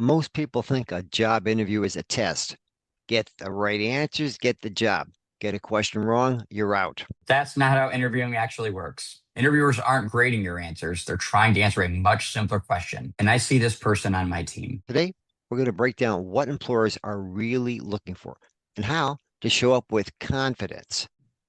Most people think a job interview is a test. Get the right answers, get the job. Get a question wrong, you're out. That's not how interviewing actually works. Interviewers aren't grading your answers. They're trying to answer a much simpler question. And I see this person on my team. Today, we're going to break down what employers are really looking for and how to show up with confidence.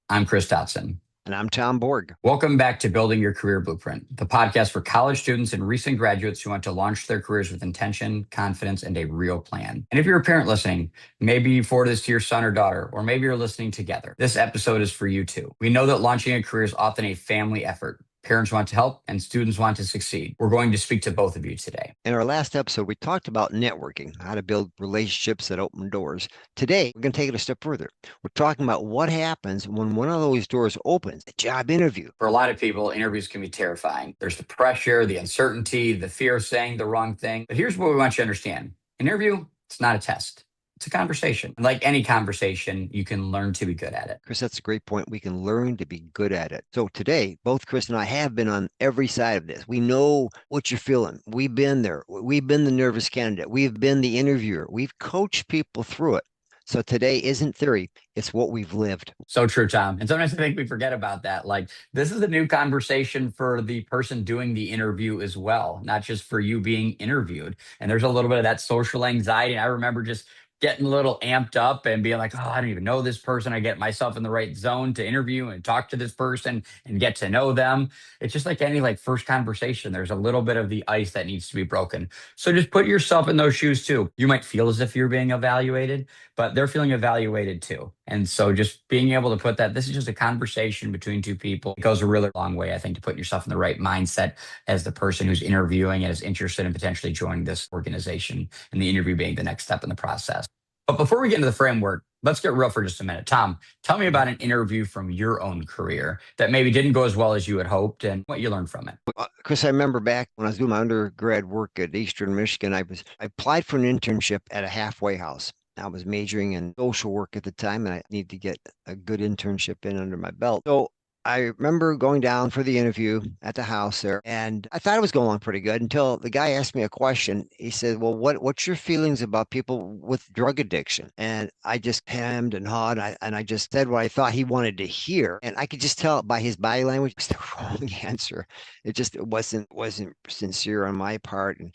I'm Chris Dotson. And I'm Tom Borg. Welcome back to Building Your Career Blueprint, the podcast for college students and recent graduates who want to launch their careers with intention, confidence, and a real plan. And if you're a parent listening, maybe you forward this to your son or daughter, or maybe you're listening together. This episode is for you too. We know that launching a career is often a family effort. Parents want to help and students want to succeed. We're going to speak to both of you today. In our last episode, we talked about networking, how to build relationships that open doors. Today, we're going to take it a step further. We're talking about what happens when one of those doors opens, a job interview. For a lot of people, interviews can be terrifying. There's the pressure, the uncertainty, the fear of saying the wrong thing. But here's what we want you to understand. An interview, it's not a test. It's a conversation. Like any conversation, you can learn to be good at it. Chris, that's a great point. We can learn to be good at it. So today, both Chris and I have been on every side of this. We know what you're feeling. We've been there. We've been the nervous candidate. We've been the interviewer. We've coached people through it. So today isn't theory, it's what we've lived. So true, Tom. And sometimes I think we forget about that. Like, this is a new conversation for the person doing the interview as well, not just for you being interviewed. And there's a little bit of that social anxiety. And I remember just getting a little amped up and being like, oh, I don't even know this person. I get myself in the right zone to interview and talk to this person and get to know them. It's just like any first conversation. There's a little bit of the ice that needs to be broken. So just put yourself in those shoes too. You might feel as if you're being evaluated, but they're feeling evaluated too. And so just being able to put that, this is just a conversation between two people. It goes a really long way, I think, to put yourself in the right mindset as the person who's interviewing and is interested in potentially joining this organization, and the interview being the next step in the process. But before we get into the framework, let's get real for just a minute. Tom, tell me about an interview from your own career that maybe didn't go as well as you had hoped and what you learned from it. Chris, I remember back when I was doing my undergrad work at Eastern Michigan, I applied for an internship at a halfway house. I was majoring in social work at the time, and I needed to get a good internship in under my belt. So I remember going down for the interview at the house there, and I thought it was going along pretty good until the guy asked me a question. He said, "Well, what's your feelings about people with drug addiction?" And I just hemmed and hawed, and I just said what I thought he wanted to hear, and I could just tell by his body language it was the wrong answer. It wasn't sincere on my part, and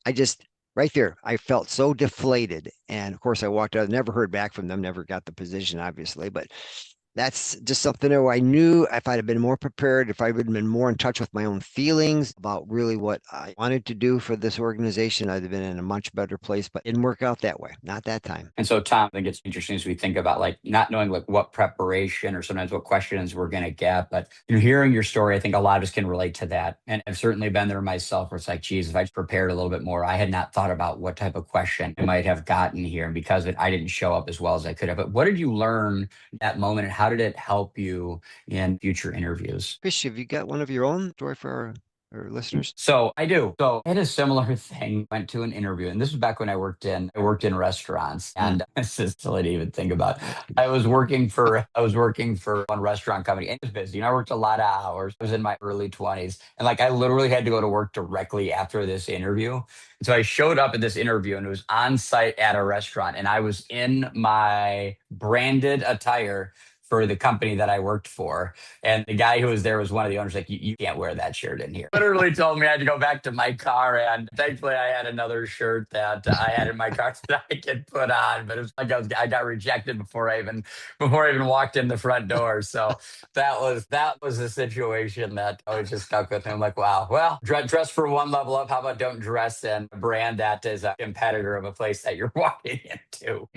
I just right there, I felt so deflated. And of course, I walked out, never heard back from them, never got the position, obviously, but that's just something where I knew if I'd have been more prepared, if I would have been more in touch with my own feelings about really what I wanted to do for this organization, I'd have been in a much better place, but it didn't work out that way, not that time. And so, Tom, I think it's interesting as we think about not knowing what preparation or sometimes what questions we're going to get. But hearing your story, I think a lot of us can relate to that. And I've certainly been there myself where it's like, geez, if I just prepared a little bit more, I had not thought about what type of question I might have gotten here. And because of it, I didn't show up as well as I could have. But what did you learn that moment, and how did it help you in future interviews? Chris, have you got one of your own story for our listeners? So I do. So I had a similar thing. Went to an interview, and this was back when I worked in restaurants. And this is silly to even think about. I was working for one restaurant company, and it was busy. I worked a lot of hours. I was in my early 20s, and I literally had to go to work directly after this interview. And so I showed up at this interview, and it was on site at a restaurant, and I was in my branded attire for the company that I worked for. And the guy who was there was one of the owners, like, you can't wear that shirt in here. Literally told me I had to go back to my car. And thankfully I had another shirt that I had in my car that I could put on. But it was like I got rejected before I even walked in the front door. So that was a situation that always just stuck with me. I'm like, wow, well, dress for one level up. How about don't dress in a brand that is a competitor of a place that you're walking into?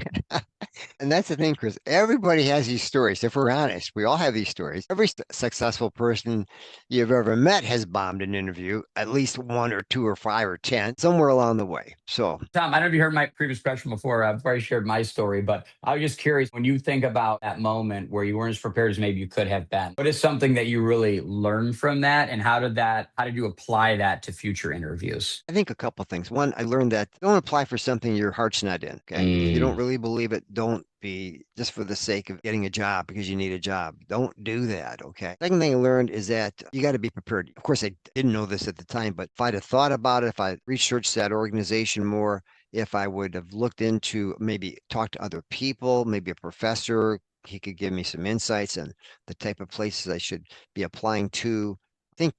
And that's the thing, Chris. Everybody has these stories. If we're honest, we all have these stories. Every successful person you've ever met has bombed an interview, at least one or two or five or 10, somewhere along the way. So, Tom, I don't know if you heard my previous question before I shared my story, but I was just curious, when you think about that moment where you weren't as prepared as maybe you could have been, what is something that you really learned from that? And how did you apply that to future interviews? I think a couple of things. One, I learned that don't apply for something your heart's not in. Okay. If you don't really believe it, don't be just for the sake of getting a job because you need a job. Don't do that. Okay. Second thing I learned is that you got to be prepared. Of course, I didn't know this at the time, but if I'd have thought about it, if I researched that organization more, if I would have looked into maybe talked to other people, maybe a professor, he could give me some insights on the type of places I should be applying to. I think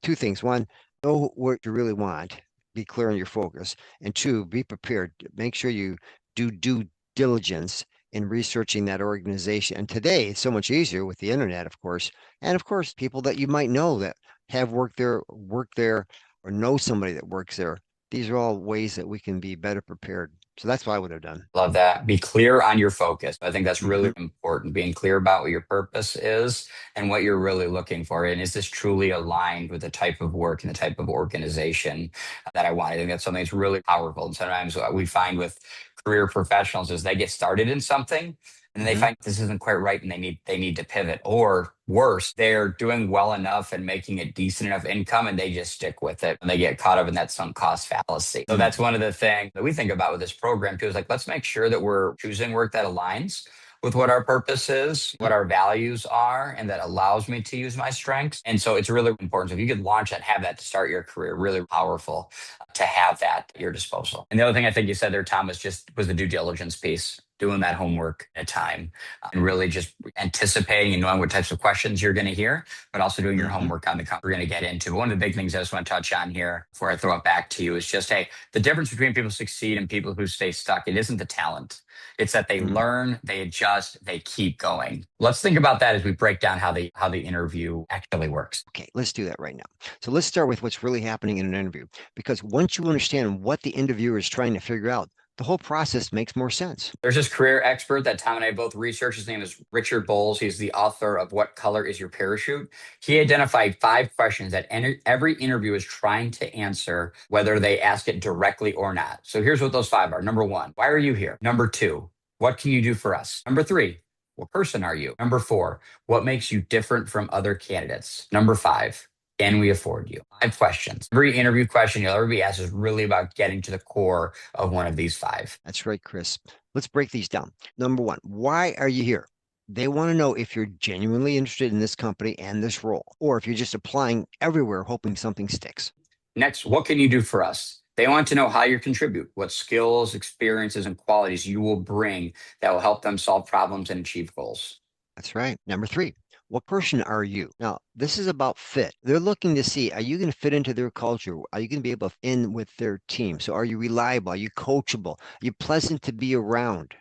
two things. One, know what you really want, be clear on your focus. And two, be prepared. Make sure you do due diligence in researching that organization. And today it's so much easier with the internet, of course. And of course, people that you might know that have worked there, or know somebody that works there. These are all ways that we can be better prepared. So that's what I would have done. Love that. Be clear on your focus. I think that's Hmm. really important. Being clear about what your purpose is and what you're really looking for. And is this truly aligned with the type of work and the type of organization that I want? I think that's something that's really powerful. And sometimes what we find with career professionals is they get started in something and they Hmm. find this isn't quite right and they need to pivot. Or worse, they're doing well enough and making a decent enough income and they just stick with it and they get caught up in that sunk cost fallacy. So that's one of the things that we think about with this program too, is like, let's make sure that we're choosing work that aligns with what our purpose is, what our values are, and that allows me to use my strengths. And so it's really important. So if you could launch and have that to start your career, really powerful to have that at your disposal. And the other thing I think you said there, Tom, was the due diligence piece, doing that homework at a time, and really just anticipating and knowing what types of questions you're going to hear, but also doing your Hmm. homework on the company we're going to get into. One of the big things I just want to touch on here before I throw it back to you is just, hey, the difference between people who succeed and people who stay stuck, it isn't the talent. It's that they Hmm. learn, they adjust, they keep going. Let's think about that as we break down how the interview actually works. Okay, let's do that right now. So let's start with what's really happening in an interview, because once you understand what the interviewer is trying to figure out, the whole process makes more sense. There's this career expert that Tom and I both researched. His name is Richard Bowles. He's the author of What Color is Your Parachute? He identified 5 questions that every interview is trying to answer, whether they ask it directly or not. So here's what those 5 are. Number 1, why are you here? Number 2, what can you do for us? Number 3, what person are you? Number 4, what makes you different from other candidates? Number 5, can we afford you? 5 questions. Every interview question you'll ever be asked is really about getting to the core of one of these 5. That's right, Chris. Let's break these down. Number one, why are you here? They want to know if you're genuinely interested in this company and this role, or if you're just applying everywhere hoping something sticks. Next, what can you do for us? They want to know how you contribute, what skills, experiences, and qualities you will bring that will help them solve problems and achieve goals. That's right. Number three, what person are you? Now, this is about fit. They're looking to see, are you going to fit into their culture? Are you going to be able to fit in with their team? So are you reliable? Are you coachable? Are you pleasant to be around?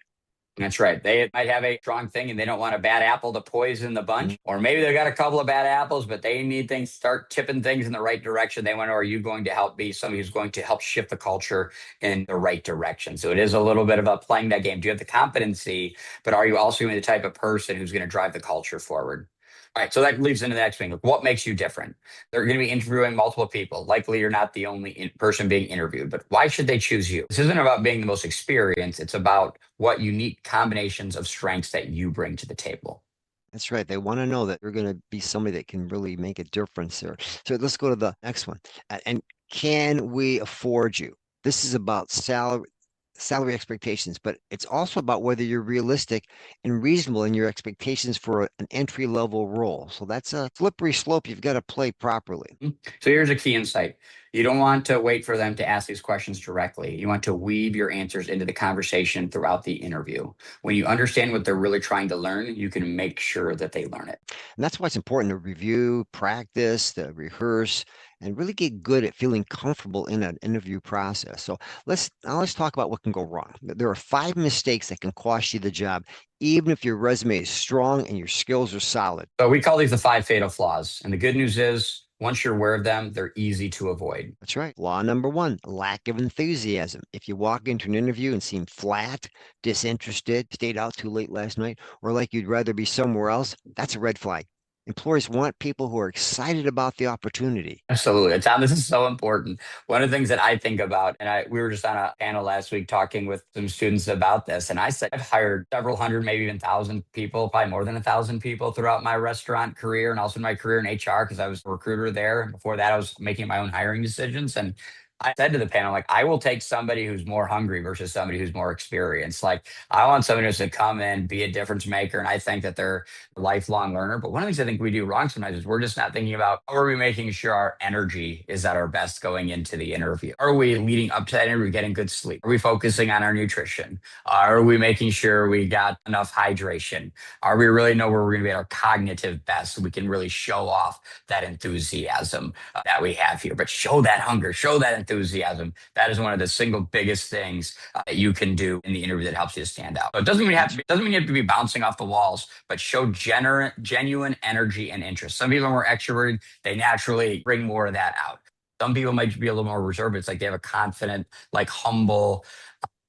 That's right. They might have a strong thing and they don't want a bad apple to poison the Mhm. bunch. Or maybe they've got a couple of bad apples, but they need things start tipping things in the right direction. They want to know, are you going to help be somebody who's going to help shift the culture in the right direction? So it is a little bit of a playing that game. Do you have the competency, but are you also the type of person who's going to drive the culture forward? All right, so that leads into the next thing. What makes you different? They're going to be interviewing multiple people. Likely, you're not the only person being interviewed, but why should they choose you? This isn't about being the most experienced. It's about what unique combinations of strengths that you bring to the table. That's right. They want to know that you're going to be somebody that can really make a difference there. So let's go to the next one. And can we afford you? This is about salary expectations, but it's also about whether you're realistic and reasonable in your expectations for an entry level role. So that's a slippery slope you've got to play properly. So here's a key insight. You don't want to wait for them to ask these questions directly. You want to weave your answers into the conversation throughout the interview. When you understand what they're really trying to learn, you can make sure that they learn it. And that's why it's important to review, practice, to rehearse, and really get good at feeling comfortable in an interview process. So let's talk about what can go wrong. There are 5 mistakes that can cost you the job, even if your resume is strong and your skills are solid. So we call these the 5 fatal flaws. And the good news is, once you're aware of them, they're easy to avoid. That's right. Law number one, lack of enthusiasm. If you walk into an interview and seem flat, disinterested, stayed out too late last night, or like you'd rather be somewhere else, that's a red flag. Employers want people who are excited about the opportunity. Absolutely. Tom, this is so important. One of the things that I think about, and we were just on a panel last week talking with some students about this, and I said, I've hired several hundred, maybe even 1,000 people, probably more than 1,000 people throughout my restaurant career and also my career in HR because I was a recruiter there. And before that, I was making my own hiring decisions. And I said to the panel, like, I will take somebody who's more hungry versus somebody who's more experienced. Like, I want somebody who's to come in, be a difference maker, and I think that they're a lifelong learner. But one of the things I think we do wrong sometimes is we're just not thinking about how are we making sure our energy is at our best going into the interview? Are we leading up to that interview getting good sleep? Are we focusing on our nutrition? Are we making sure we got enough hydration? Are we really know where we're going to be at our cognitive best so we can really show off that enthusiasm that we have here? But show that hunger, show that enthusiasm. That is one of the single biggest things that you can do in the interview that helps you to stand out. So it doesn't mean you have to be bouncing off the walls, but show genuine energy and interest. Some people are more extroverted; they naturally bring more of that out. Some people might be a little more reserved. It's like they have a confident, like humble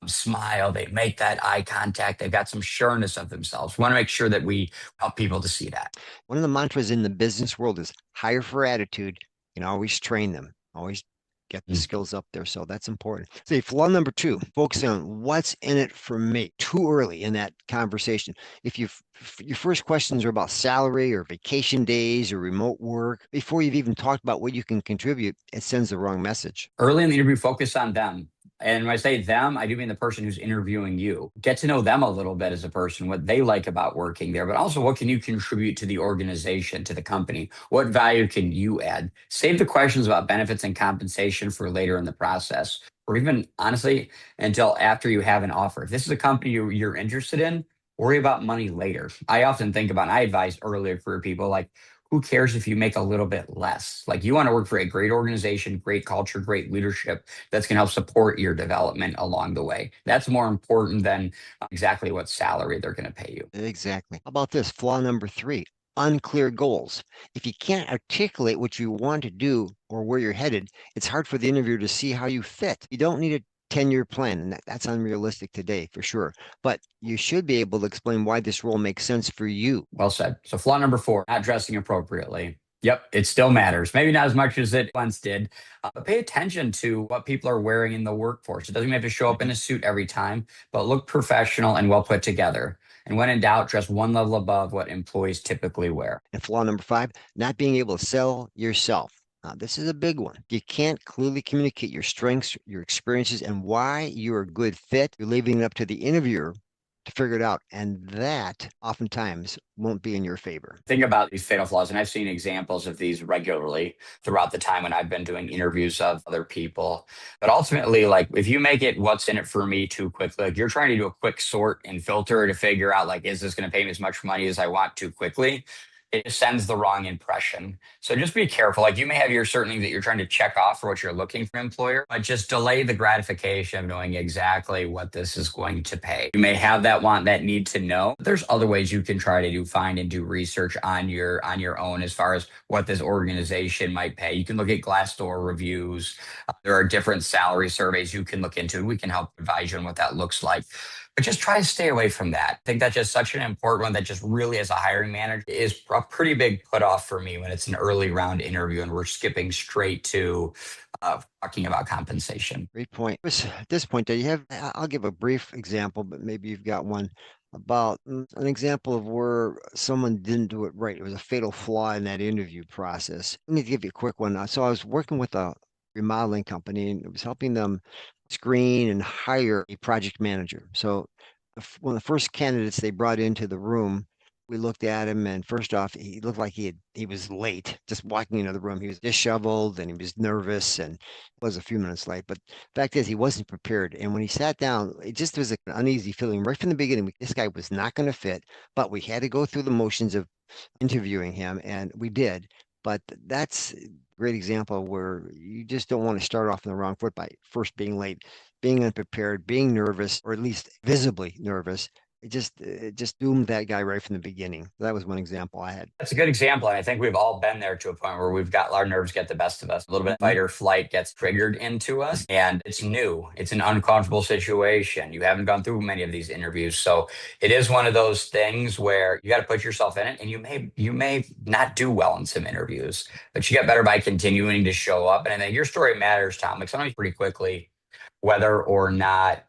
smile. They make that eye contact. They've got some sureness of themselves. We want to make sure that we help people to see that. One of the mantras in the business world is hire for attitude and always train them, always get the Mm. skills up there. So that's important. See, flaw number two, focusing on what's in it for me too early in that conversation. If your first questions are about salary or vacation days or remote work, before you've even talked about what you can contribute, it sends the wrong message. Early in the interview, focus on them. And when I say them, I do mean the person who's interviewing you. Get to know them a little bit as a person, what they like about working there, but also what can you contribute to the organization, to the company? What value can you add? Save the questions about benefits and compensation for later in the process, or even honestly, until after you have an offer. If this is a company you're interested in, worry about money later. I often think about, and I advise earlier career people, like, who cares if you make a little bit less? Like, you want to work for a great organization, great culture, great leadership that's going to help support your development along the way. That's more important than exactly what salary they're going to pay you. Exactly. How about this? Flaw number three, unclear goals. If you can't articulate what you want to do or where you're headed, it's hard for the interviewer to see how you fit. You don't need a 10-year plan, and that's unrealistic today for sure. But you should be able to explain why this role makes sense for you. Well said. So, flaw number four, not dressing appropriately. Yep, it still matters. Maybe not as much as it once did, but pay attention to what people are wearing in the workforce. It doesn't mean you have to show up in Mhm. a suit every time, but look professional and well put together. And when in doubt, dress one level above what employees typically wear. And flaw number five, not being able to sell yourself. Now, this is a big one. You can't clearly communicate your strengths, your experiences, and why you're a good fit. You're leaving it up to the interviewer to figure it out. And that oftentimes won't be in your favor. Think about these fatal flaws, and I've seen examples of these regularly throughout the time when I've been doing interviews of other people. But ultimately, like, if you make it what's in it for me too quickly, like you're trying to do a quick sort and filter to figure out, like, is this going to pay me as much money as I want too quickly? It just sends the wrong impression. So just be careful. Like, you may have your certain things that you're trying to check off for what you're looking for an employer, but just delay the gratification of knowing exactly what this is going to pay. You may have that want, that need to know. But there's other ways you can try to find and do research on your own as far as what this organization might pay. You can look at Glassdoor reviews. There are different salary surveys you can look into. We can help advise you on what that looks like. But just try to stay away from that. I think that's just such an important one that just really, as a hiring manager, is a pretty big put off for me when it's an early round interview and we're skipping straight to talking about compensation. Great point. At this point, do you have, I'll give a brief example, but maybe you've got one about an example of where someone didn't do it right. It was a fatal flaw in that interview process. Let me give you a quick one. So I was working with a remodeling company and it was helping them screen and hire a project manager. So one of the first candidates they brought into the room, we looked at him and first off, he looked like he was late just walking into the room. He was disheveled and he was nervous and was a few minutes late. But the fact is he wasn't prepared. And when he sat down, it just was an uneasy feeling right from the beginning. This guy was not going to fit, but we had to go through the motions of interviewing him and we did. But that's a great example where you just don't want to start off on the wrong foot by first being late, being unprepared, being nervous, or at least visibly nervous. It just doomed that guy right from the beginning. That was one example I had. That's a good example. And I think we've all been there to a point where we've got our nerves get the best of us. A little bit of Mhm. fight or flight gets triggered into us. And it's new. It's an uncomfortable situation. You haven't gone through many of these interviews. So it is one of those things where you got to put yourself in it. And you may not do well in some interviews, but you get better by continuing to show up. And I think your story matters, Tom. Like, sometimes pretty quickly whether or not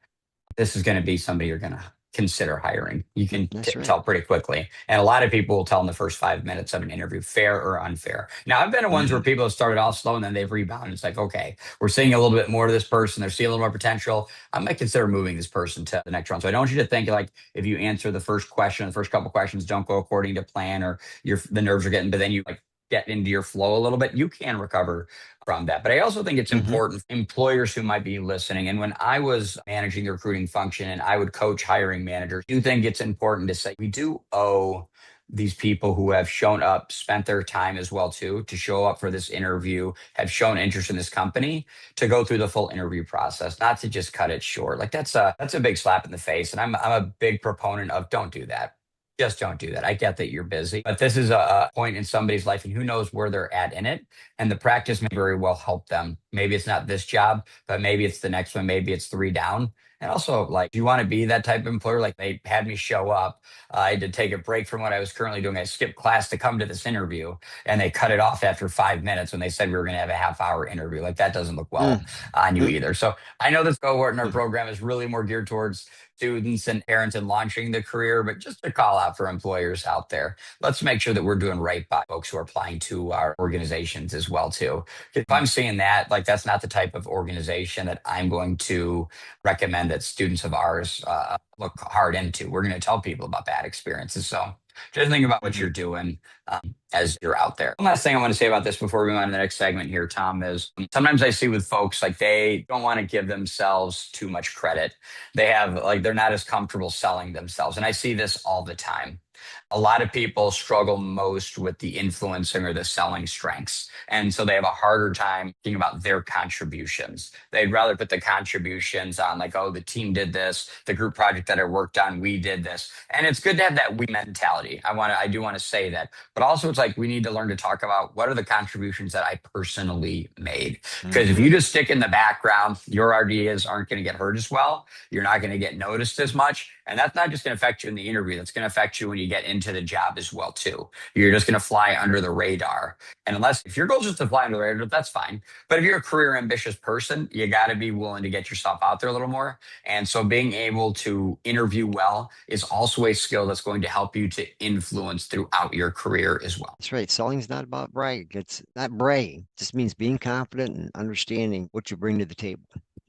this is going to be somebody you're going to consider hiring. You can That's right. tell pretty quickly. And a lot of people will tell in the first 5 minutes of an interview, fair or unfair. Now, I've been in ones where Mhm. people have started off slow and then they've rebounded. It's like, okay, we're seeing a little bit more to this person. They're seeing a little more potential. I might consider moving this person to the next round. So I don't want you to think like if you answer the first question, the first couple questions don't go according to plan, or the nerves are getting, but then you like get into your flow a little bit, you can recover from that. But I also think it's Mhm. important employers who might be listening. And when I was managing the recruiting function and I would coach hiring managers, I do think it's important to say we do owe these people who have shown up, spent their time as well too, to show up for this interview, have shown interest in this company, to go through the full interview process, not to just cut it short. Like that's a big slap in the face. And I'm a big proponent of don't do that. Just don't do that. I get that you're busy, but this is a point in somebody's life and who knows where they're at in it. And the practice may very well help them. Maybe it's not this job, but maybe it's the next one. Maybe it's three down. And also, like, do you want to be that type of employer? Like, they had me show up. I had to take a break from what I was currently doing. I skipped class to come to this interview, and they cut it off after 5 minutes when they said we were going to have a half-hour interview. Like, that doesn't look well Mm. on you Mm. either. So I know this cohort in our Mm. program is really more geared towards students and parents and launching the career, but just a call out for employers out there. Let's make sure that we're doing right by folks who are applying to our organizations as well too. If I'm seeing that, like that's not the type of organization that I'm going to recommend that students of ours look hard into. We're going to tell people about bad experiences. So just think about what Mhm. you're doing as you're out there. One last thing I want to say about this before we move on to the next segment here, Tom, is sometimes I see with folks like they don't want to give themselves too much credit. They have like they're not as comfortable selling themselves. And I see this all the time. A lot of people struggle most with the influencing or the selling strengths. And so they have a harder time thinking about their contributions. They'd rather put the contributions on like, oh, the team did this, the group project that I worked on, we did this. And it's good to have that we mentality. I do want to say that. But also it's like we need to learn to talk about what are the contributions that I personally made. Because if Mhm. you just stick in the background, your ideas aren't going to get heard as well. You're not going to get noticed as much. And that's not just going to affect you in the interview. That's going to affect you when you get into the job as well, too. You're just going to fly under the radar. And unless if your goal is just to fly under the radar, that's fine. But if you're a career ambitious person, you got to be willing to get yourself out there a little more. And so being able to interview well is also a skill that's going to help you to influence throughout your career as well. That's right. Selling's not about bragging. It's not bragging. It just means being confident and understanding what you bring to the table.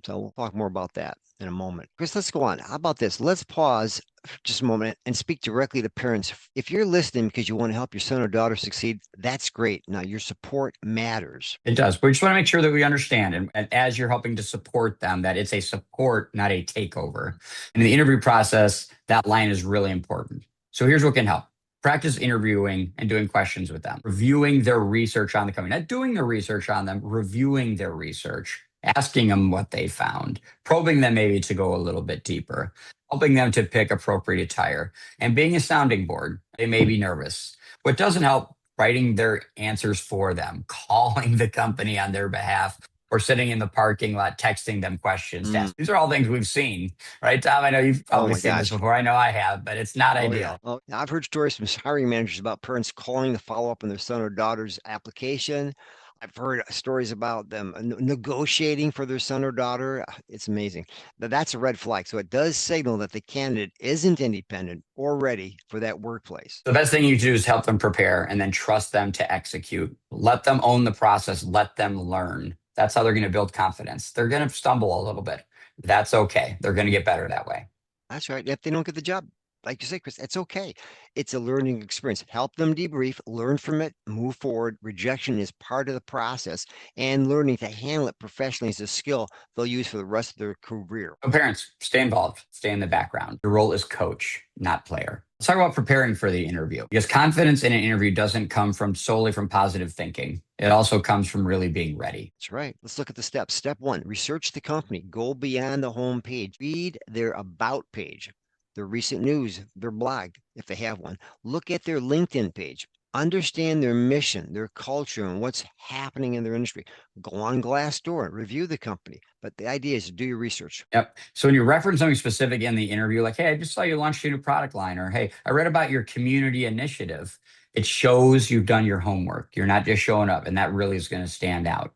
So we'll talk more about that in a moment. Chris, let's go on. How about this? Let's pause for just a moment and speak directly to parents. If you're listening because you want to help your son or daughter succeed, that's great. Now, your support matters. It does. But we just want to make sure that we understand. And as you're helping to support them, that it's a support, not a takeover. And in the interview process, that line is really important. So here's what can help. Practice interviewing and doing questions with them, reviewing their research on the company, not doing the research on them, reviewing their research, asking them what they found, probing them maybe to go a little bit deeper, helping them to pick appropriate attire, and being a sounding board. They may be nervous. What doesn't help writing their answers for them, calling the company on their behalf, or sitting in the parking lot texting them questions to Mm. ask. These are all things we've seen, right, Tom? I know you've Oh probably my seen this gosh. before. I know I have, but it's not Oh yeah. ideal. Oh, I've heard stories from hiring managers about parents calling to follow up on their son or daughter's application. I've heard stories about them negotiating for their son or daughter. It's amazing. That's a red flag. So it does signal that the candidate isn't independent or ready for that workplace. The best thing you can do is help them prepare and then trust them to execute. Let them own the process, let them learn. That's how they're going to build confidence. They're going to stumble a little bit. That's okay. They're going to get better that way. That's right. If they don't get the job, like you say, Chris, it's okay. It's a learning experience. Help them debrief, learn from it, move forward. Rejection is part of the process, and learning to handle it professionally is a skill they'll use for the rest of their career. So parents, stay involved, stay in the background. Your role is coach, not player. Let's talk about preparing for the interview because confidence in an interview doesn't come from solely from positive thinking. It also comes from really being ready. That's right. Let's look at the steps. Step one, research the company. Go beyond the home page. Read their about page, their recent news, their blog, if they have one. Look at their LinkedIn page. Understand their mission, their culture, and what's happening in their industry. Go on Glassdoor, review the company. But the idea is to do your research. Yep. So when you reference something specific in the interview, like, hey, I just saw you launched a new product line, or hey, I read about your community initiative, it shows you've done your homework. You're not just showing up, and that really is going to stand out.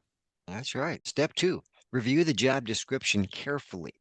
That's right. Step two, review the job description carefully.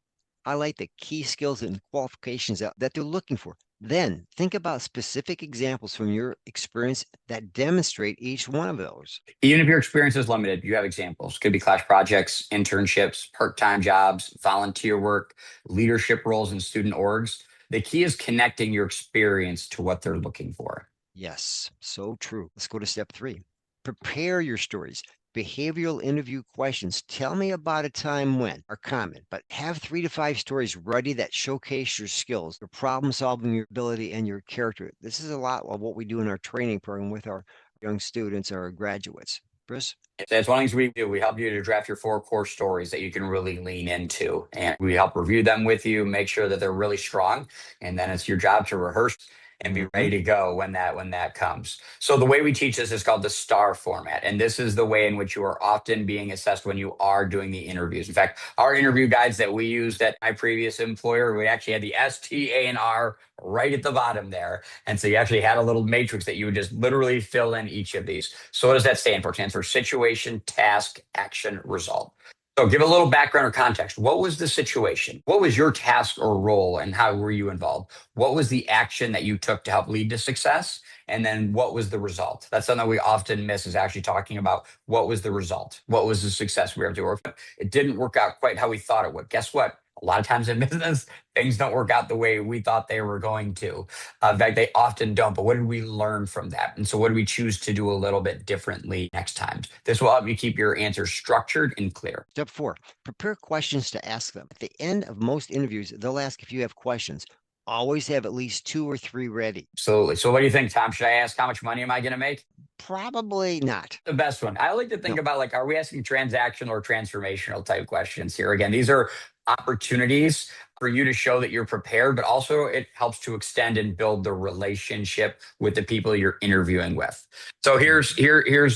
Highlight the key skills and qualifications that they're looking for. Then think about specific examples from your experience that demonstrate each one of those. Even if your experience is limited, you have examples. Could be class projects, internships, part-time jobs, volunteer work, leadership roles in student orgs. The key is connecting your experience to what they're looking for. Yes, so true. Let's go to step 3. Prepare your stories. Behavioral interview questions. Tell me about a time when are common, but have 3 to 5 stories ready that showcase your skills, your problem solving your ability, and your character. This is a lot of what we do in our training program with our young students, our graduates. Chris? That's one of the things we do. We help you to draft your 4 core stories that you can really lean into. And we help review them with you, make sure that they're really strong. And then it's your job to rehearse and be Mm-hmm. ready to go when that comes. So the way we teach this is called the STAR format. And this is the way in which you are often being assessed when you are doing the interviews. In fact, our interview guides that we used at my previous employer, we actually had the STANR right at the bottom there. And so you actually had a little matrix that you would just literally fill in each of these. So what does that stand for? It stands for situation, task, action, result. So give a little background or context. What was the situation? What was your task or role and how were you involved? What was the action that you took to help lead to success? And then what was the result? That's something we often miss is actually talking about what was the result? What was the success we were able to work with? It didn't work out quite how we thought it would. Guess what? A lot of times in business, things don't work out the way we thought they were going to. In fact, they often don't. But what did we learn from that? And so, what do we choose to do a little bit differently next time? This will help you keep your answers structured and clear. Step 4, prepare questions to ask them. At the end of most interviews, they'll ask if you have questions. Always have at least 2 or 3 ready. Absolutely. So, what do you think, Tom? Should I ask how much money am I going to make? Probably not. The best one. I like to think No. about like, are we asking transactional or transformational type questions here? Again, these are opportunities for you to show that you're prepared, but also it helps to extend and build the relationship with the people you're interviewing with. So here's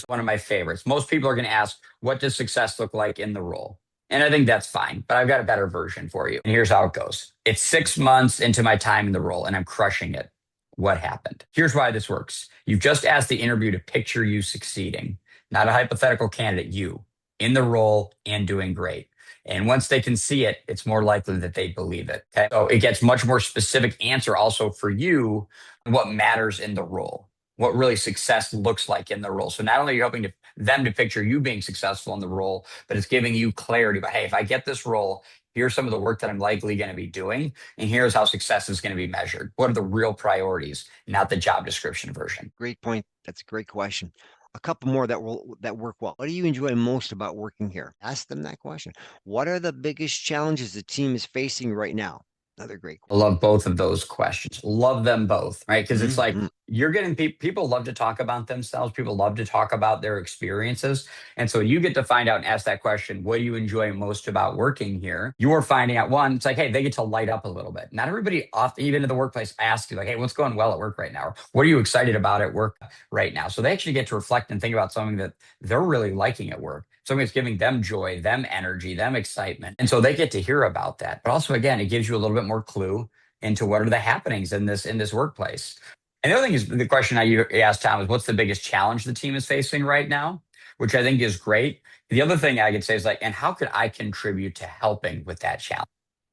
one of my favorites. Most people are going to ask, what does success look like in the role? And I think that's fine, but I've got a better version for you. And here's how it goes. It's 6 months into my time in the role and I'm crushing it. What happened? Here's why this works. You've just asked the interview to picture you succeeding, not a hypothetical candidate, you in the role and doing great. And once they can see it, it's more likely that they believe it. Okay. So it gets much more specific answer also for you, what matters in the role, what really success looks like in the role. So not only are you helping them to picture you being successful in the role, but it's giving you clarity about, hey, if I get this role, here's some of the work that I'm likely going to be doing. And here's how success is going to be measured. What are the real priorities, not the job description version? Great point. That's a great question. A couple more that work well. What do you enjoy most about working here? Ask them that question. What are the biggest challenges the team is facing right now? Another great I love both of those questions. Love them both, right? Because it's like question. you're getting people love to talk about themselves. People love to talk about their experiences. And so when you get to find out and ask that question, what do you enjoy most about working here? You're finding out one, it's like, hey, they get to light up a little bit. Not everybody off, even in the workplace, asks you, like, hey, what's going well at work right now? Or what are you excited about at work right now? So they actually get to reflect and think about something that they're really liking at work. Something that's giving them joy, them energy, them excitement. And so they get to hear about that. But also, again, it gives you a little bit more clue into what are the happenings in this workplace. And the other thing is the question I asked Tom is what's the biggest challenge the team is facing right now, which I think is great. The other thing I could say is like, and how could I contribute to helping with that challenge?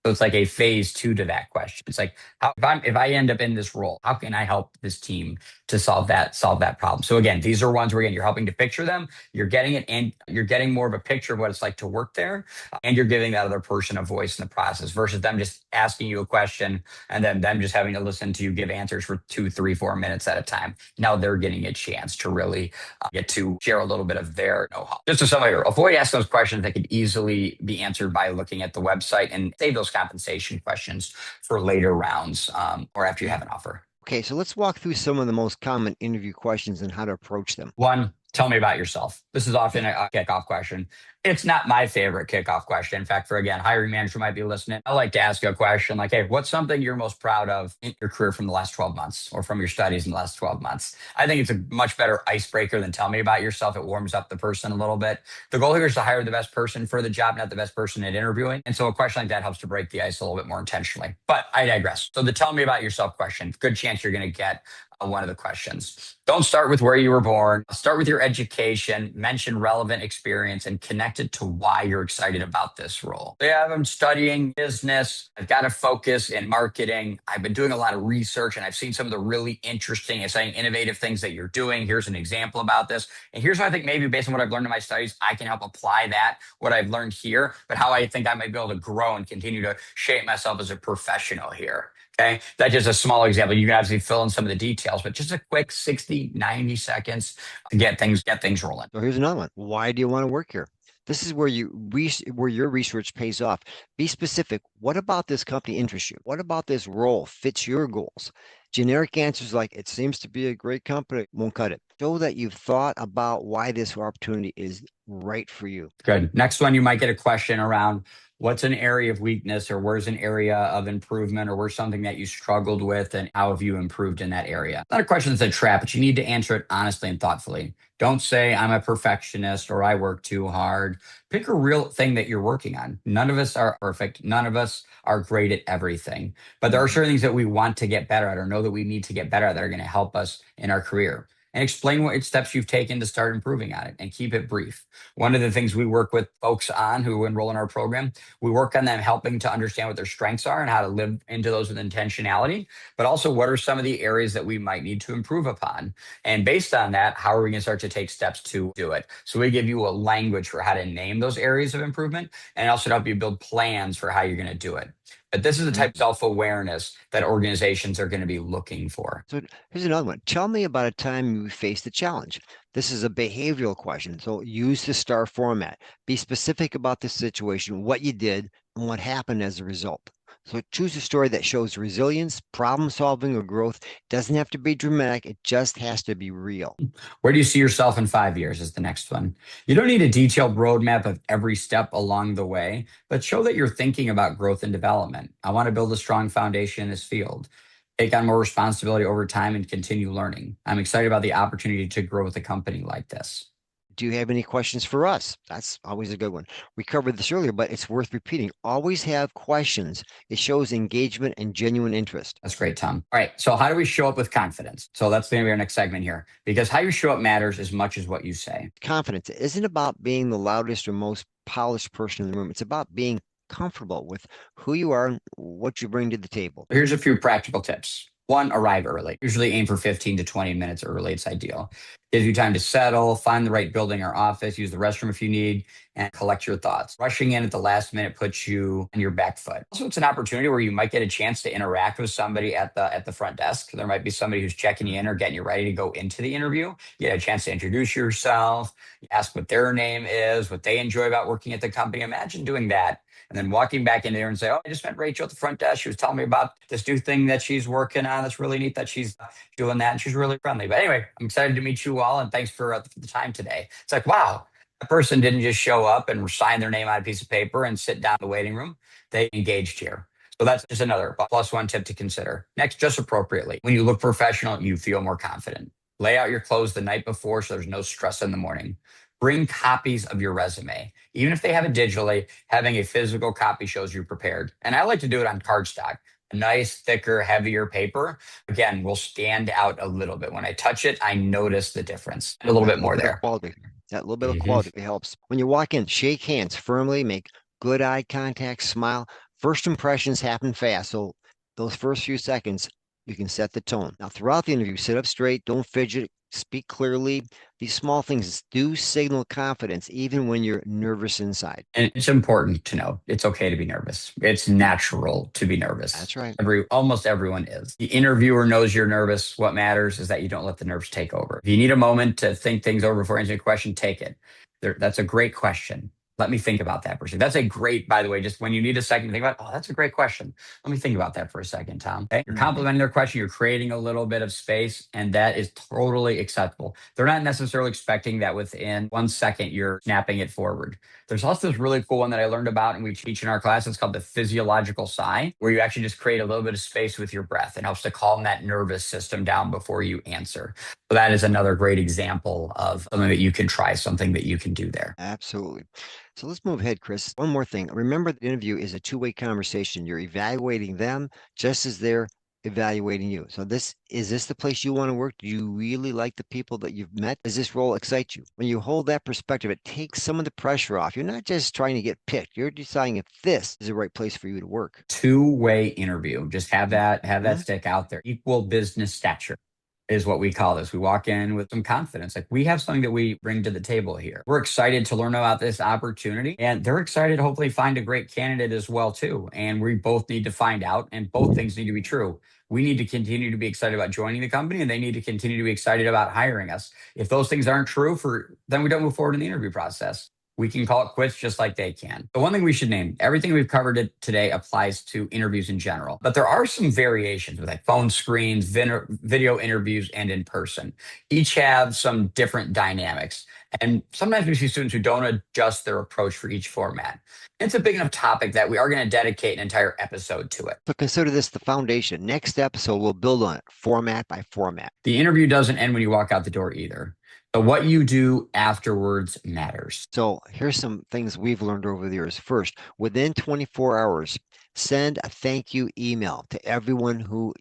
So it's like a phase 2 to that question. It's like if I end up in this role, how can I help this team to solve that problem? So again, these are ones where again you're helping to picture them, you're getting it, and you're getting more of a picture of what it's like to work there, and you're giving that other person a voice in the process versus them just asking you a question and then them just having to listen to you give answers for 2, 3, 4 minutes at a time. Now they're getting a chance to really get to share a little bit of their know-how. Just to sum up here, avoid asking those questions that could easily be answered by looking at the website and save those compensation questions for later rounds or after you have an offer. Okay, so let's walk through some of the most common interview questions and how to approach them. One, tell me about yourself. This is often a kickoff question. It's not my favorite kickoff question. In fact, for again, hiring manager might be listening. I like to ask a question like, hey, what's something you're most proud of in your career from the last 12 months or from your studies in the last 12 months? I think it's a much better icebreaker than tell me about yourself. It warms up the person a little bit. The goal here is to hire the best person for the job, not the best person at interviewing. And so a question like that helps to break the ice a little bit more intentionally. But I digress. So the tell me about yourself question, good chance you're going to get one of the questions. Don't start with where you were born. Start with your education, mention relevant experience, and connect it to why you're excited about this role. Yeah, I'm studying business. I've got to focus in marketing. I've been doing a lot of research and I've seen some of the really interesting, exciting, innovative things that you're doing. Here's an example about this. And here's how I think maybe based on what I've learned in my studies, I can help apply that, what I've learned here, but how I think I might be able to grow and continue to shape myself as a professional here. Okay. That's just a small example. You can obviously fill in some of the details, but just a quick 60, 90 seconds to get things rolling. So here's another one. Why do you want to work here? This is where where your research pays off. Be specific. What about this company interests you? What about this role fits your goals? Generic answers like it seems to be a great company won't cut it. Show that you've thought about why this opportunity is right for you. Good. Next one, you might get a question around what's an area of weakness or where's an area of improvement or where's something that you struggled with and how have you improved in that area? Not a question that's a trap, but you need to answer it honestly and thoughtfully. Don't say I'm a perfectionist or I work too hard. Pick a real thing that you're working on. None of us are perfect. None of us are great at everything, but there are certain things that we want to get better at or know that we need to get better at that are going to help us in our career. And explain what steps you've taken to start improving on it and keep it brief. One of the things we work with folks on who enroll in our program, we work on them helping to understand what their strengths are and how to live into those with intentionality, but also what are some of the areas that we might need to improve upon. And based on that, how are we going to start to take steps to do it? So we give you a language for how to name those areas of improvement and also to help you build plans for how you're going to do it. But this is the type of self-awareness that organizations are going to be looking for. So here's another one. Tell me about a time you faced a challenge. This is a behavioral question. So use the STAR format. Be specific about the situation, what you did, and what happened as a result. So choose a story that shows resilience, problem solving, or growth. Doesn't have to be dramatic. It just has to be real. Where do you see yourself in 5 years is the next one. You don't need a detailed roadmap of every step along the way, but show that you're thinking about growth and development. I want to build a strong foundation in this field, take on more responsibility over time, and continue learning. I'm excited about the opportunity to grow with a company like this. Do you have any questions for us? That's always a good one. We covered this earlier, but it's worth repeating. Always have questions. It shows engagement and genuine interest. That's great, Tom. All right. So, how do we show up with confidence? So, that's going to be our next segment here because how you show up matters as much as what you say. Confidence isn't about being the loudest or most polished person in the room. It's about being comfortable with who you are and what you bring to the table. Here's a few practical tips. One, arrive early. Usually aim for 15 to 20 minutes early. It's ideal. Gives you time to settle, find the right building or office, use the restroom if you need, and collect your thoughts. Rushing in at the last minute puts you on your back foot. Also, it's an opportunity where you might get a chance to interact with somebody at the front desk. There might be somebody who's checking you in or getting you ready to go into the interview. You get a chance to introduce yourself, ask what their name is, what they enjoy about working at the company. Imagine doing that and then walking back in there and say, "Oh, I just met Rachel at the front desk. She was telling me about this new thing that she's working on. That's really neat that she's doing that. And she's really friendly." But anyway, I'm excited to meet you all. And thanks for the time today. It's like, wow, a person didn't just show up and sign their name on a piece of paper and sit down in the waiting room. They engaged here. So that's just another plus one tip to consider. Next, just appropriately. When you look professional, you feel more confident. Lay out your clothes the night before so there's no stress in the morning. Bring copies of your resume. Even if they have it digitally, having a physical copy shows you're prepared. And I like to do it on cardstock. A nice, thicker, heavier paper, again, will stand out a little bit. When I touch it, I notice the difference. A little bit more there. Quality. That little bit of Mhm. quality helps. When you walk in, shake hands firmly, make good eye contact, smile. First impressions happen fast. So those first few seconds, you can set the tone. Now, throughout the interview, sit up straight, don't fidget, speak clearly. These small things do signal confidence, even when you're nervous inside. And it's important to know it's okay to be nervous. It's natural to be nervous. That's right. Almost everyone is. The interviewer knows you're nervous. What matters is that you don't let the nerves take over. If you need a moment to think things over before answering a question, take it. That's a great question. Let me think about that for a second. That's a great, by the way, just when you need a second to think about, oh, that's a great question. Let me think about that for a second, Tom. Okay? You're complimenting their question. You're creating a little bit of space, and that is totally acceptable. They're not necessarily expecting that within 1 second you're snapping it forward. There's also this really cool one that I learned about and we teach in our class. It's called the physiological sigh, where you actually just create a little bit of space with your breath. It helps to calm that nervous system down before you answer. So that is another great example of something that you can try, something that you can do there. Absolutely. So let's move ahead, Chris. One more thing. Remember, the interview is a two-way conversation. You're evaluating them just as they're evaluating you. So this the place you want to work? Do you really like the people that you've met? Does this role excite you? When you hold that perspective, it takes some of the pressure off. You're not just trying to get picked. You're deciding if this is the right place for you to work. Two-way interview. Just have that Mhm. stick out there. Equal business stature is what we call this. We walk in with some confidence. Like we have something that we bring to the table here. We're excited to learn about this opportunity and they're excited to hopefully find a great candidate as well too. And we both need to find out and both things need to be true. We need to continue to be excited about joining the company and they need to continue to be excited about hiring us. If those things aren't true then we don't move forward in the interview process. We can call it quits just like they can. The one thing we should name, everything we've covered today applies to interviews in general, but there are some variations with like phone screens, video interviews, and in person. Each have some different dynamics. And sometimes we see students who don't adjust their approach for each format. It's a big enough topic that we are going to dedicate an entire episode to it. So consider this the foundation. Next episode, we'll build on it format by format. The interview doesn't end when you walk out the door either. But what you do afterwards matters. So here's some things we've learned over the years. First, within 24 hours, send a thank you email to everyone who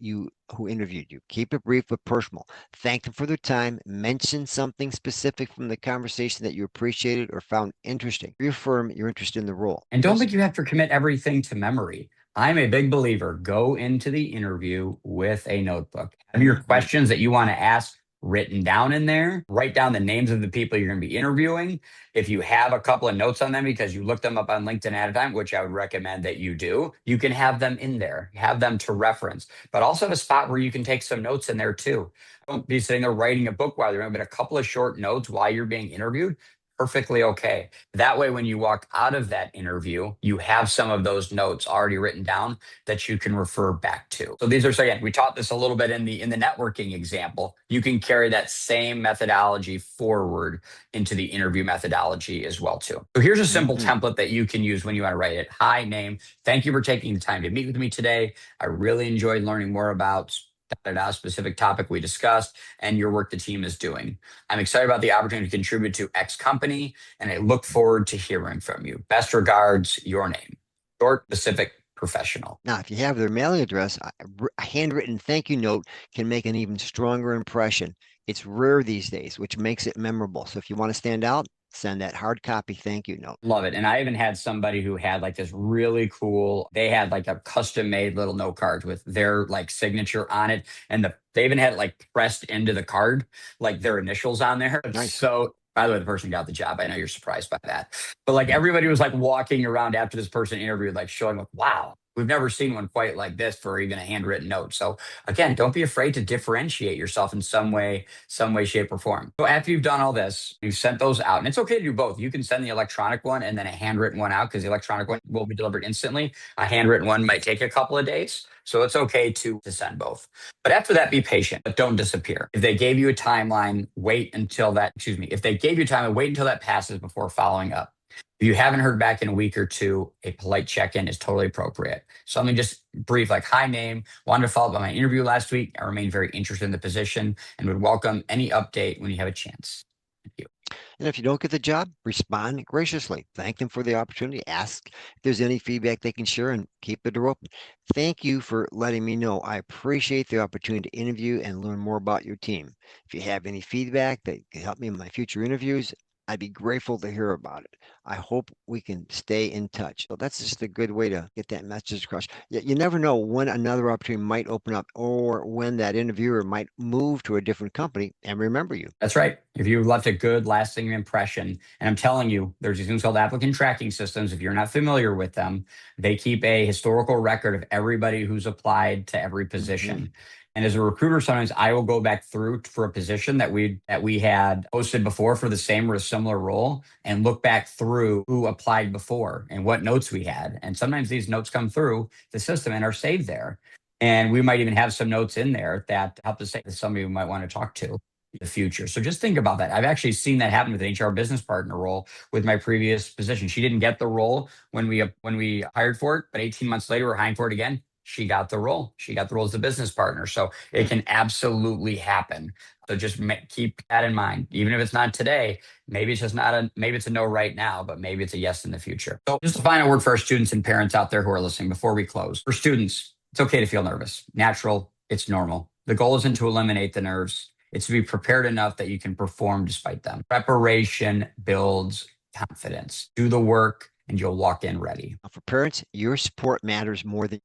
interviewed you. Keep it brief but personal. Thank them for their time. Mention something specific from the conversation that you appreciated or found interesting. Reaffirm your interest in the role. And don't think you have to commit everything to memory. I'm a big believer. Go into the interview with a notebook. Have your questions that you want to ask written down in there. Write down the names of the people you're going to be interviewing. If you have a couple of notes on them because you looked them up on LinkedIn at a time, which I would recommend that you do, you can have them in there, have them to reference, but also have a spot where you can take some notes in there too. Don't be sitting there writing a book while you're in, but a couple of short notes while you're being interviewed, perfectly okay. That way, when you walk out of that interview, you have some of those notes already written down that you can refer back to. So these are, so again, we taught this a little bit in the networking example. You can carry that same methodology forward into the interview methodology as well too. So here's a simple template that you can use when you want to write it. Hi, name. Thank you for taking the time to meet with me today. I really enjoyed learning more about specific topic we discussed and your work the team is doing. I'm excited about the opportunity to contribute to X company, and I look forward to hearing from you. Best regards, your name. Short, specific, professional. Now, if you have their mailing address, a handwritten thank you note can make an even stronger impression. It's rare these days, which makes it memorable. So if you want to stand out, send that hard copy thank you note. Love it. And I even had somebody who had like this really cool, they had like a custom made little note card with their like signature on it. And they even had it like pressed into the card, like their initials on there. Nice. So by the way, the person got the job. I know you're surprised by that. But like everybody was like walking around after this person interviewed, like showing like, wow, we've never seen one quite like this for even a handwritten note. So again, don't be afraid to differentiate yourself in some way, shape, or form. So after you've done all this, you've sent those out, and it's okay to do both. You can send the electronic one and then a handwritten one out because the electronic one will be delivered instantly. A handwritten one might take a couple of days. So it's okay to send both. But after that, be patient, but don't disappear. If they gave you a timeline, if they gave you time, wait until that passes before following up. If you haven't heard back in a week or two, a polite check-in is totally appropriate. Something just brief like, hi, name, wanted to follow up on my interview last week. I remain very interested in the position and would welcome any update when you have a chance. Thank you. And if you don't get the job, respond graciously. Thank them for the opportunity. Ask if there's any feedback they can share and keep the door open. Thank you for letting me know. I appreciate the opportunity to interview and learn more about your team. If you have any feedback that can help me in my future interviews, I'd be grateful to hear about it. I hope we can stay in touch. So that's just a good way to get that message across. You never know when another opportunity might open up or when that interviewer might move to a different company and remember you. That's right. If you left a good, lasting impression, and I'm telling you, there's these things called applicant tracking systems. If you're not familiar with them, they keep a historical record of everybody who's applied to every position. And as a recruiter, sometimes I will go back through for a position that we had posted before for the same or a similar role and look back through who applied before and what notes we had. And sometimes these notes come through the system and are saved there. And we might even have some notes in there that help us say somebody we might want to talk to in the future. So just think about that. I've actually seen that happen with an HR business partner role with my previous position. She didn't get the role when we hired for it, but 18 months later, we're hiring for it again. She got the role. She got the role as a business partner. So it can absolutely happen. So just keep that in mind. Even if it's not today, maybe it's a no right now, but maybe it's a yes in the future. So just a final word for our students and parents out there who are listening before we close. For students, it's okay to feel nervous. Natural, It's normal. The goal isn't to eliminate the nerves. It's to be prepared enough that you can perform despite them. Preparation builds confidence. Do the work and you'll walk in ready. For parents, your support matters more than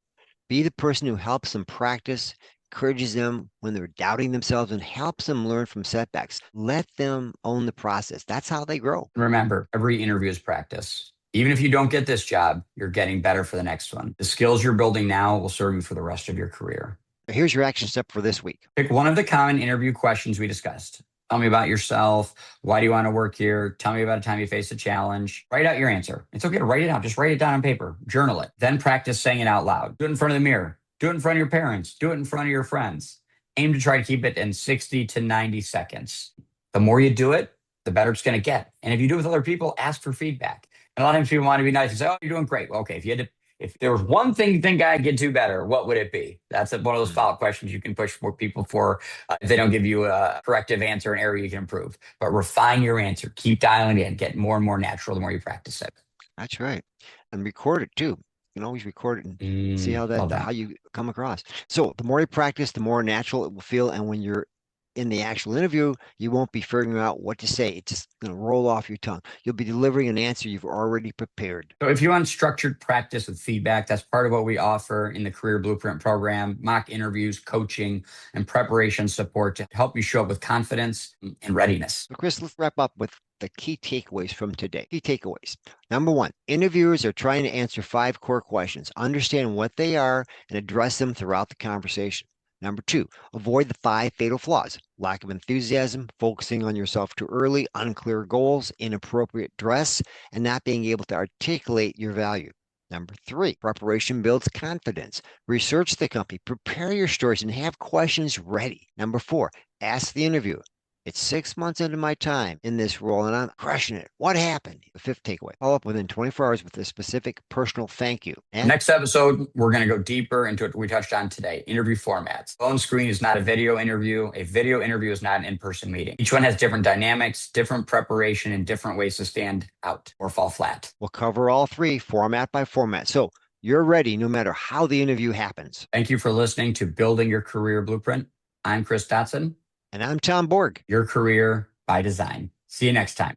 be the person who helps them practice, encourages them when they're doubting themselves, and helps them learn from setbacks. Let them own the process. That's how they grow. Remember, every interview is practice. Even if you don't get this job, you're getting better for the next one. The skills you're building now will serve you for the rest of your career. Here's your action step for this week. Pick one of the common interview questions we discussed. Tell me about yourself. Why do you want to work here? Tell me about a time you faced a challenge. Write out your answer. It's okay to write it out. Just write it down on paper. Journal it. Then practice saying it out loud. Do it in front of the mirror. Do it in front of your parents. Do it in front of your friends. Aim to try to keep it in 60 to 90 seconds. The more you do it, the better it's going to get. And if you do it with other people, ask for feedback. And a lot of times people want to be nice and say, oh, you're doing great. Well, okay, if there was one thing you think I could get do better, what would it be? That's one of those follow-up questions you can push more people for if they don't give you a corrective answer, an area you can improve. But refine your answer. Keep dialing it in. Get more and more natural the more you practice it. That's right. And record it too. You can always record it and see how you come across. So the more you practice, the more natural it will feel. And when you're in the actual interview, you won't be figuring out what to say. It's just going to roll off your tongue. You'll be delivering an answer you've already prepared. So if you want structured practice with feedback, that's part of what we offer in the Career Blueprint program, mock interviews, coaching, and preparation support to help you show up with confidence and readiness. So Chris, let's wrap up with the key takeaways from today. Key takeaways. Number one, interviewers are trying to answer 5 core questions. Understand what they are and address them throughout the conversation. Number 2, avoid the 5 fatal flaws: lack of enthusiasm, focusing on yourself too early, unclear goals, inappropriate dress, and not being able to articulate your value. Number 3, preparation builds confidence. Research the company, prepare your stories, and have questions ready. Number 4, ask the interviewer, it's 6 months into my time in this role and I'm crushing it. What happened? The 5th takeaway, follow up within 24 hours with a specific personal thank you. And next episode, we're going to go deeper into what we touched on today, interview formats. Phone screen is not a video interview. A video interview is not an in-person meeting. Each one has different dynamics, different preparation, and different ways to stand out or fall flat. We'll cover all 3 format by format. So you're ready no matter how the interview happens. Thank you for listening to Building Your Career Blueprint. I'm Chris Dotson. And I'm Tom Borg. Your career by design. See you next time.